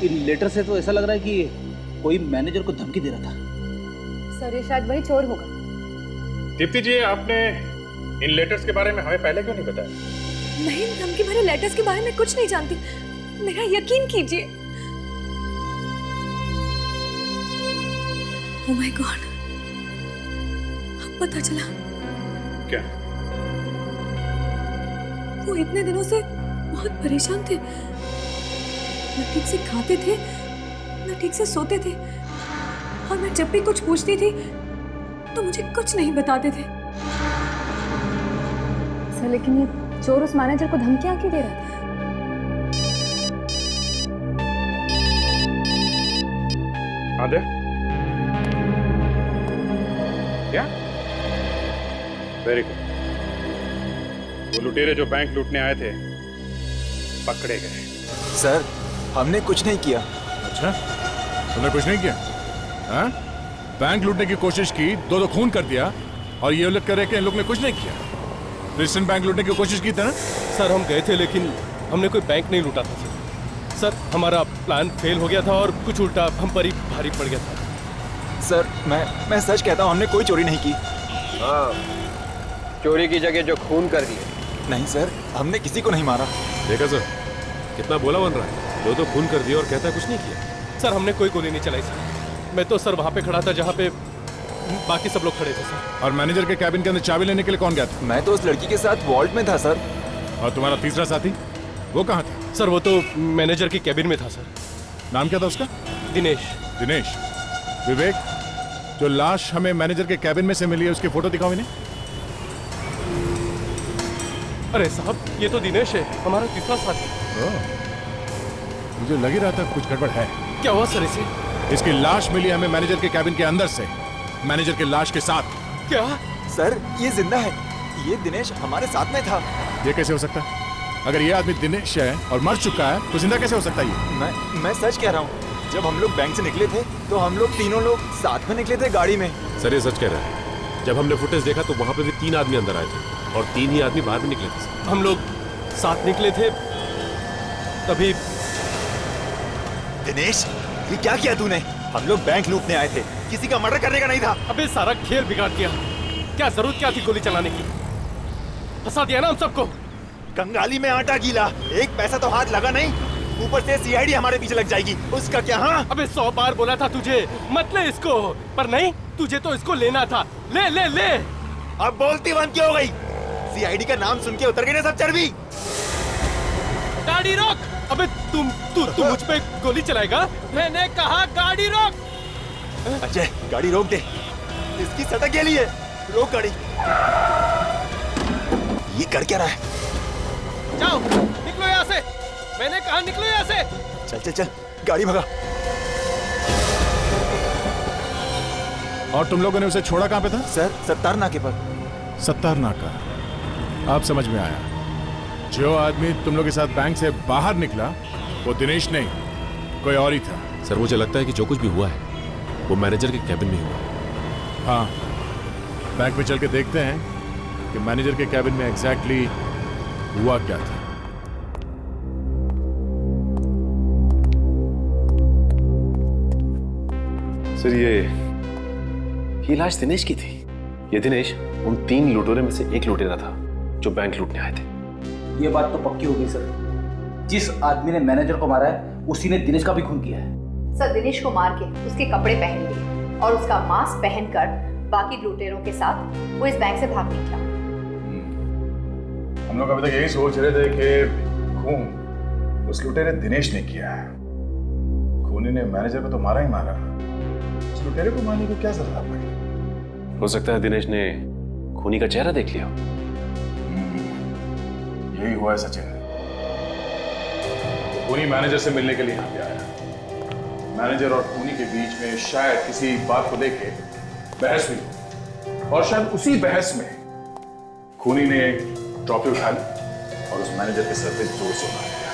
इन लेटर से तो ऐसा लग रहा है कि कोई मैनेजर को धमकी दे रहा था। सर, ये शायद वही चोर होगा। दीप्ति जी, आपने इन लेटर्स के बारे में हमें पहले क्यों नहीं बताया? नहीं, धमकी भरे लेटर्स के बारे में कुछ नहीं जानती, मेरा यकीन कीजिए। ओह माय गॉड, अब पता चला। क्या? वो इतने दिनों से बहुत परेशान थे। न ठीक से खाते थे, न ठीक से सोते थे, और मैं जब भी कुछ पूछती थी तो मुझे कुछ नहीं बताते थे। सर, लेकिन ये चोर उस मैनेजर को धमकियां क्यों दे रहा था? आदे? क्या? Very good. वो लुटेरे जो बैंक लूटने आए थे पकड़े गए। सर, हमने कुछ नहीं किया। अच्छा, तुमने कुछ नहीं किया? हाँ? बैंक लूटने की कोशिश की, दो खून कर दिया, और ये लोग कह रहे कि इन लोग ने कुछ नहीं किया। क्रिश्चियन बैंक लूटने की कोशिश की थी ना? सर, हम गए थे लेकिन हमने कोई बैंक नहीं लूटा था सर। हमारा प्लान फेल हो गया था और कुछ उल्टा हम पर ही भारी पड़ गया था। सर, मैं सच कहता हूँ, हमने कोई चोरी नहीं की। चोरी की जगह जो खून कर दिए। नहीं सर, हमने किसी को नहीं मारा। देखा सर, कितना बोला बन रहा है। दो खून कर दिया और कहता है कुछ नहीं किया। सर, हमने कोई गोली नहीं चलाई सर। मैं तो सर वहाँ पे खड़ा था जहाँ पे बाकी सब लोग खड़े थे सर। और मैनेजर के कैबिन के अंदर चाबी लेने के लिए कौन गया था? मैं तो उस लड़की के साथ वॉल्ट में था सर। और तुम्हारा तीसरा साथी, वो कहाँ था? सर, वो तो मैनेजर के कैबिन में था सर। नाम क्या था उसका? दिनेश। दिनेश। विवेक, जो लाश हमें मैनेजर के कैबिन में से मिली है, उसकी फोटो दिखाओ इन्हें। अरे साहब, ये तो दिनेश है, हमारा तीसरा साथी। मुझे लग ही रहा था कुछ गड़बड़ है। क्या हुआ सर इसे? इसकी लाश मिली हमें मैनेजर के कैबिन के अंदर से, मैनेजर के लाश के साथ। क्या? सर, ये जिंदा है। ये दिनेश हमारे साथ में था। ये कैसे हो सकता है? अगर ये आदमी दिनेश है और मर चुका है तो जिंदा कैसे हो सकता है ये? मैं सच कह रहा हूँ। जब हम लोग बैंक से निकले थे तो हम लोग तीनों लोग साथ में निकले थे गाड़ी में। सर, ये सच कह रहा है। जब हमने फुटेज देखा तो वहाँ पे भी 3 आदमी अंदर आए थे और 3 ही आदमी बाहर भी निकले थे। हम लोग साथ निकले थे तभी। दिनेश, ये क्या किया तूने? हम लोग बैंक लूटने आए थे, किसी का मर्डर करने का नहीं था। अबे सारा खेल बिगाड़ दिया। क्या जरूरत क्या थी गोली चलाने की? फंसा दिया ना हम सबको। कंगाली में आटा गीला, एक पैसा तो हाथ लगा नहीं, ऊपर से सीआईडी हमारे पीछे लग जाएगी। उसका क्या? हाँ, अबे 100 बार बोला था तुझे मत ले इसको, पर नहीं, तुझे तो इसको लेना था। ले ले ले। अब बोलती बंद क्यों हो गई? सीआईडी का नाम सुन के उतर गई ना सब चर्बी। गाड़ी रोक। अबे तू मुझ पे गोली चलाएगा? मैंने कहा गाड़ी रोक। अजय, गाड़ी रोक दे, इसकी सटक गेली है। रोक गाड़ी। ये कर क्या रहा है? जाओ, निकलो यहाँ से। मैंने कहा निकलो यहाँ से। चल चल चल, गाड़ी भगा। और तुम लोगों ने उसे छोड़ा कहाँ पे था? सर, सत्तार नाके पर। सत्तार नाका। अब समझ में आया। जो आदमी तुम लोग के साथ बैंक से बाहर निकला वो दिनेश नहीं, कोई और ही था। सर मुझे लगता है कि जो कुछ भी हुआ है वो मैनेजर के कैबिन में हुआ। हाँ, बैंक में चल के देखते हैं कि मैनेजर के कैबिन में एग्जैक्टली हुआ क्या था। सर ये लाश दिनेश की थी। ये दिनेश उन 3 लुटेरों में से एक लुटेरा था जो बैंक लूटने आए थे। ये बात तो पक्की हो गई सर। जिस आदमी ने मैनेजर को मारा है उसी ने दिनेश का भी खून किया है। सर, दिनेश को मार के उसके कपड़े पहन लिए और उसका मास्क पहनकर बाकी लुटेरों के साथ वो इस बैंक से भाग निकला। हम लोग अभी तक यही सोच रहे थे कि खून उस लुटेरे दिनेश ने किया है। खूनी ने मैनेजर को तो मारा ही मारा, उस लुटेरे को मारने की क्या जरूरत पड़ी? हो सकता है दिनेश ने खूनी का चेहरा देख लिया। यही हुआ है सचिन। खूनी मैनेजर से मिलने के लिए यहाँ पे आया। मैनेजर और खूनी के बीच में शायद किसी बात को लेके बहस हुई और शायद उसी बहस में खूनी ने ट्रॉफी उठा ली और उस मैनेजर के सर पे जोर से मार दिया।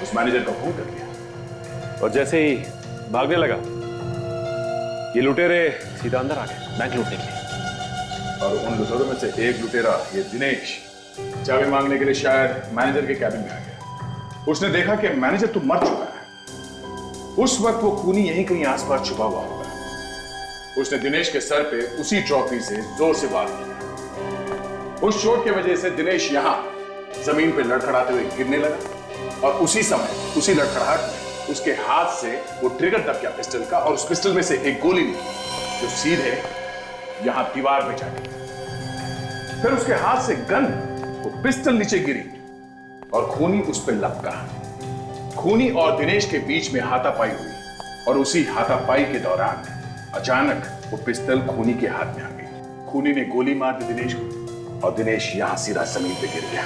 उस मैनेजर का खून कर दिया और जैसे ही भागने लगा ये लुटेरे सीधा अंदर आ गए बैंक लूटने के लिए। और उन लुटेरों में से एक लुटेरा ये दिनेश चाबी मांगने के लिए शायद मैनेजर के कैबिन में आ गया। उसने देखा कि मैनेजर तो मर चुका है। उस वक्त वो खूनी यहीं कहीं आसपास छुपा हुआ होगा। उसने दिनेश के सर पे उसी ट्रॉफी से जोर से वार किया। उस चोट की वजह से दिनेश यहां जमीन पे लड़खड़ाते हुए गिरने लगा और उसी समय उसी लड़खड़ाहट में उसके हाथ से वो ट्रिगर दब गया पिस्टल का और उस पिस्टल में से एक गोली निकली जो सीधे यहां दीवार में जा गिरी। फिर उसके हाथ से गन वो पिस्टल नीचे गिरी और खूनी उस पर लपका। खूनी और दिनेश के बीच में हाथापाई हुई और उसी हाथापाई के दौरान अचानक वो पिस्टल खूनी के हाथ में आ गई। खूनी ने गोली मार दी दिनेश को और दिनेश यहां सीधा जमीन पे गिर गया।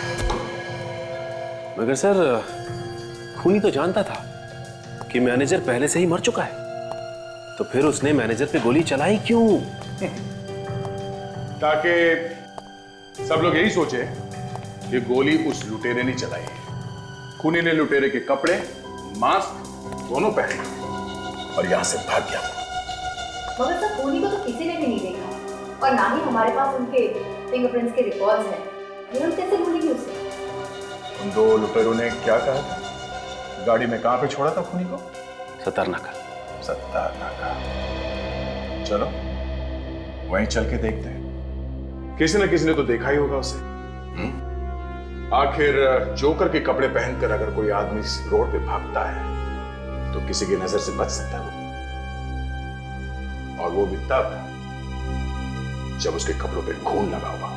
मगर सर खूनी तो जानता था कि मैनेजर पहले से ही मर चुका है, तो फिर उसने मैनेजर पे गोली चलाई क्यों? ताकि सब लोग यही सोचे कि गोली उस लुटेरे ने चलाई है। खूनी ने लुटेरे के कपड़े, मास्क दोनों पहने और यहां से भाग गया। मगर सर, खूनी को तो किसी ने भी नहीं देखा और ना ही हमारे पास उनके फिंगरप्रिंट्स के रिकॉर्ड्स हैं। ये लोग कैसे भूलेंगे उसे? उन 2 लुटेरों ने क्या कहा था? गाड़ी में कहां पे छोड़ा था खूनी को? सत्तार नाका। सत्तार नाका। चलो वहीं चल के देखते हैं। किसी न किसी ने तो देखा ही होगा उसे। आखिर जोकर के कपड़े पहनकर अगर कोई आदमी रोड पे भागता है तो किसी की नजर से बच सकता है और वो भी तब जब उसके कपड़ों पे खून लगा हुआ।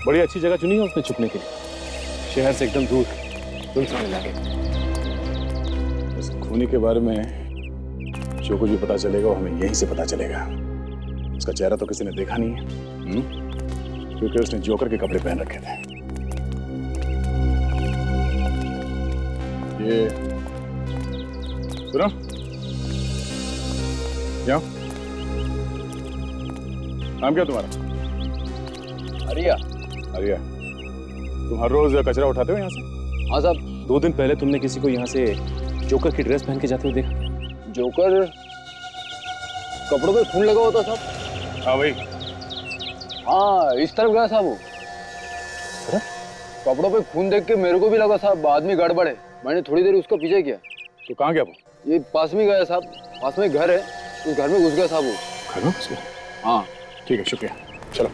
बड़ी अच्छी जगह चुनी है उसने छुपने के लिए, शहर से एकदम दूर, सुनसान इलाके। इस खूनी के बारे में जो कुछ भी पता चलेगा वो हमें यहीं से पता चलेगा। उसका चेहरा तो किसी ने देखा नहीं है, क्योंकि उसने जोकर के कपड़े पहन रखे थे। ये सुनो, क्या नाम क्या तुम्हारा? अरिया। अरिया, तुम हर रोज कचरा उठाते हो यहाँ से? हाँ साहब। 2 दिन पहले तुमने किसी को यहाँ से जोकर की ड्रेस पहन के जाते हुए देखा? जोकर कपड़ों पे खून लगा हुआ था साहब। हाँ भाई। हाँ, इस तरफ गया साहब वो। कपड़ों पे खून देख के मेरे को भी लगा साहब आदमी गड़बड़ है। मैंने थोड़ी देर उसका पीछे किया। तो कहाँ गया वो? ये पास में गया साहब, पास में घर है, उस घर में घुस गया साहब वो। घर में घुस गया? हाँ ठीक है, शुक्रिया, चलो।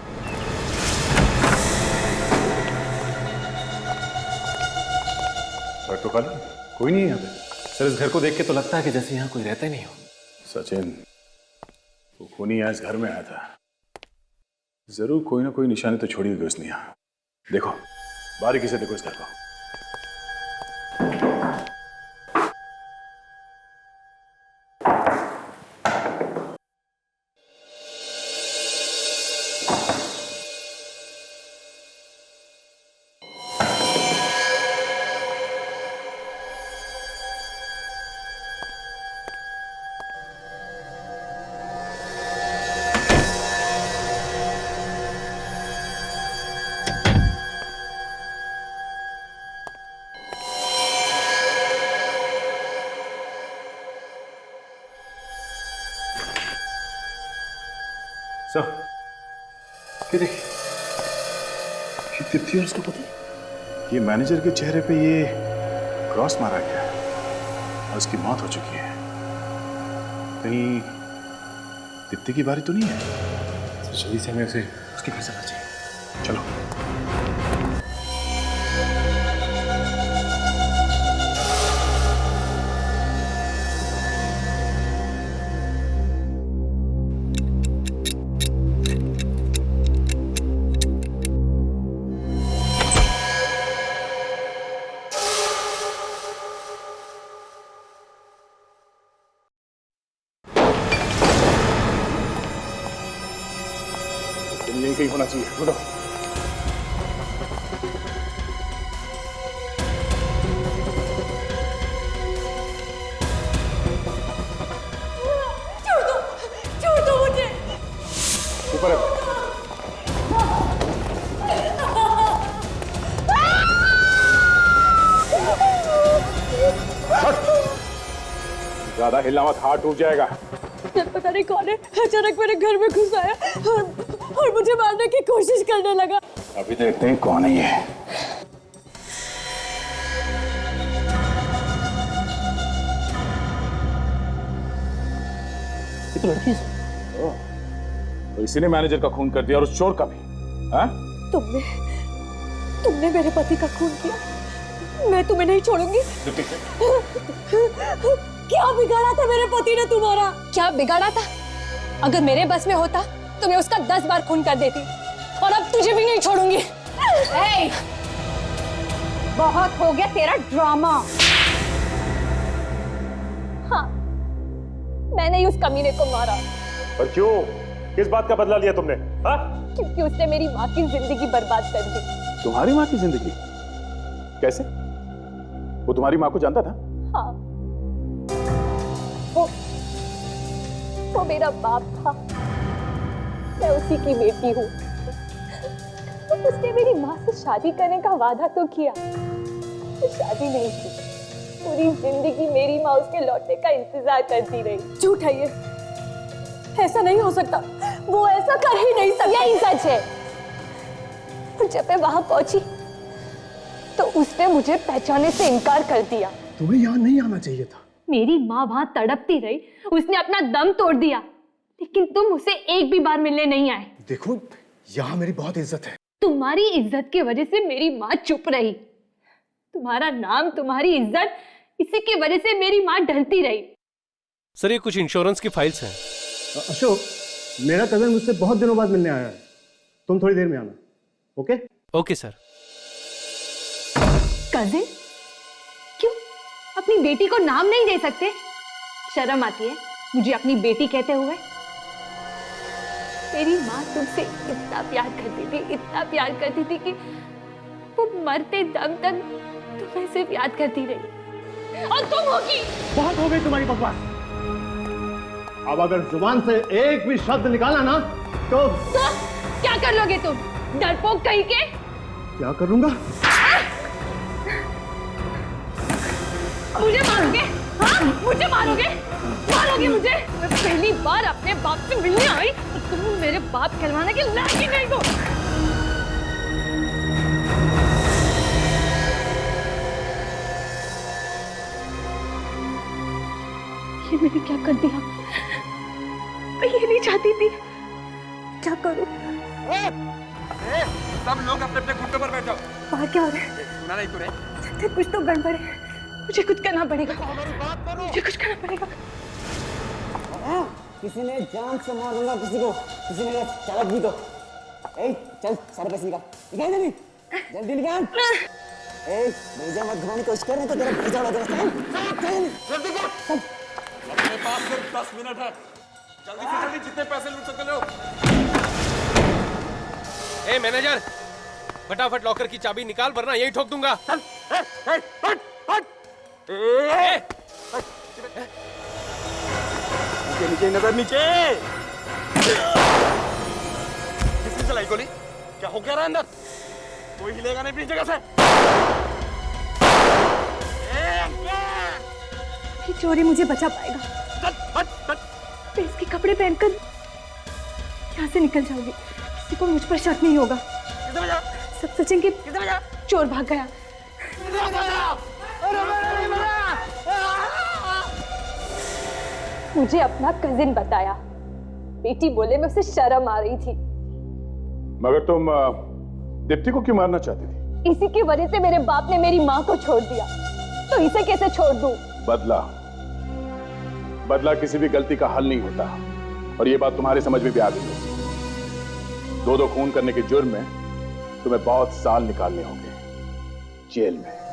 तो खाली कोई नहीं है यहाँ पे? सर इस घर को देख के तो लगता है कि जैसे यहाँ कोई रहता ही नहीं हो। सचिन, वो खूनी यहाँ इस घर में आया था, जरूर कोई ना कोई निशानी तो छोड़ी होगी उसने यहाँ। देखो, बारीकी से देखो इस घर को। सर ये देखिए, ये दीप्ति और उसका पति, ये मैनेजर के चेहरे पे ये क्रॉस मारा गया है और उसकी मौत हो चुकी है। कहीं दीप्ति की बारी तो नहीं है? जल्दी से हमें उसे उसके घर जाना चाहिए। चलो। यही कहीं होना चाहिए। ढूंढो। छोड़ दो मुझे। ऊपर है। ज्यादा हिलना मत, हाथ टूट जाएगा। पता नहीं कौन है अचानक मेरे घर में घुस आया और मुझे मारने की कोशिश करने लगा। अभी देखते हैं कौन है ये। तो लड़की है। तो इसी ने मैनेजर का खून कर दिया और उस चोर का भी। हाँ? तुमने मेरे पति का खून किया, मैं तुम्हें नहीं छोड़ूंगी। क्या बिगाड़ा था मेरे पति ने तुम्हारा? क्या बिगाड़ा था? अगर मेरे बस में होता तो मैं उसका 10 बार खून कर देती, और अब तुझे भी नहीं छोड़ूंगी। बहुत हो गया तेरा ड्रामा। हाँ, मैंने ही उस कमीने को मारा। पर क्यों? किस बात का बदला लिया तुमने? हाँ? क्योंकि उसने मेरी माँ की जिंदगी बर्बाद कर दी। तुम्हारी माँ की जिंदगी? कैसे? वो तुम्हारी माँ को जानता था? हाँ, वो मेरा बाप था, मैं उसी की बेटी हूँ। उसने मेरी माँ से शादी करने का वादा तो किया, तो शादी नहीं की। पूरी जिंदगी मेरी माँ उसके लौटने का इंतजार करती रही। झूठ है ये, ऐसा नहीं हो सकता। वो ऐसा कर ही नहीं सकता। यही सच है। और जब मैं वहां पहुंची तो उसने मुझे पहचानने से इनकार कर दिया। तुम्हें यहाँ नहीं आना चाहिए था। मेरी माँ वहां तड़पती रही, उसने अपना दम तोड़ दिया, लेकिन तुम उसे एक भी बार मिलने नहीं आए। देखो, यहाँ मेरी बहुत इज्जत है। तुम्हारी इज्जत की वजह से मेरी माँ चुप रही। तुम्हारा नाम, तुम्हारी इज्जत, इसी की वजह से मेरी माँ डरती रही। सर, ये कुछ इंश्योरेंस की फाइल्स हैं। अशोक, मेरा कजन मुझसे बहुत दिनों बाद मिलने आया है। तुम थोड़ी देर में आना। ओके? Okay sir. कजिन? क्यों? अपनी बेटी को नाम नहीं दे सकते? शर्म आती है मुझे अपनी बेटी कहते हुए? मेरी माँ तुमसे इतना प्यार करती थी, इतना प्यार करती थी कि वो मरते दम तक तुम्हें सिर्फ याद करती रही। और तुम होगी। बहुत हो गई तुम्हारी बकवास। अब अगर जुबान से एक भी शब्द निकाला ना तो क्या कर लोगे तुम? डरपोक कहीं के। क्या करूंगा? मुझे मारोगे? हाँ, मुझे मारोगे? मारोगे मुझे? मैं पहली बार अपने बाप से मिलने आई और तुम मेरे बाप कहलाने के लायक ही नहीं हो। ये मैंने क्या कर दिया? मैं ये नहीं चाहती थी। क्या करूं? सब लोग अपने अपने घुटनों पर बैठ जाओ। बाहर क्या हो रहा है? सुना नहीं तूने? कुछ तो गड़बड़ है। मुझे कुछ करना पड़ेगा। मुझे कुछ करना पड़ेगा। किसी ने जान से मार दूंगा किसी को, किसी ने चालक भी तो। ए, चल सारे पैसे निकाल। निकाल जल्दी, जल्दी निकाल। ए, भेजा मत घुमाने की कोशिश कर, नहीं तो तेरा भेजा उड़ा देगा। चल जल्दी कर। अपने पास सिर्फ 10 मिनट है। जल्दी से जल्दी जितने पैसे लूट सकते हो। ए मैनेजर, फटाफट लॉकर की चाबी निकाल वरना यही ठोक दूंगा। नीचे नजर, नीचे। किसने चलाई गोली? क्या हो क्या रहा है अंदर? कोई हिलेगा नहीं अपनी जगह से। ये चोरी मुझे बचा पाएगा। हट, हट, हट। इसके कपड़े पहनकर यहाँ से निकल जाओगी, किसी को मुझ पर शक नहीं होगा। सब सोचेंगे चोर भाग गया। मुझे अपना कजिन बताया, बेटी बोले में उसे शर्म आ रही थी। मगर तुम दीप्ति को क्यों मारना चाहती थी? इसी की वजह से मेरे बाप ने मेरी माँ को छोड़ दिया, तो इसे कैसे छोड़ दूं? बदला किसी भी गलती का हल नहीं होता, और ये बात तुम्हारे समझ में भी आ गई होगी। दो खून करने के जुर्म में तुम्हें बहुत साल निकालने होंगे जेल में।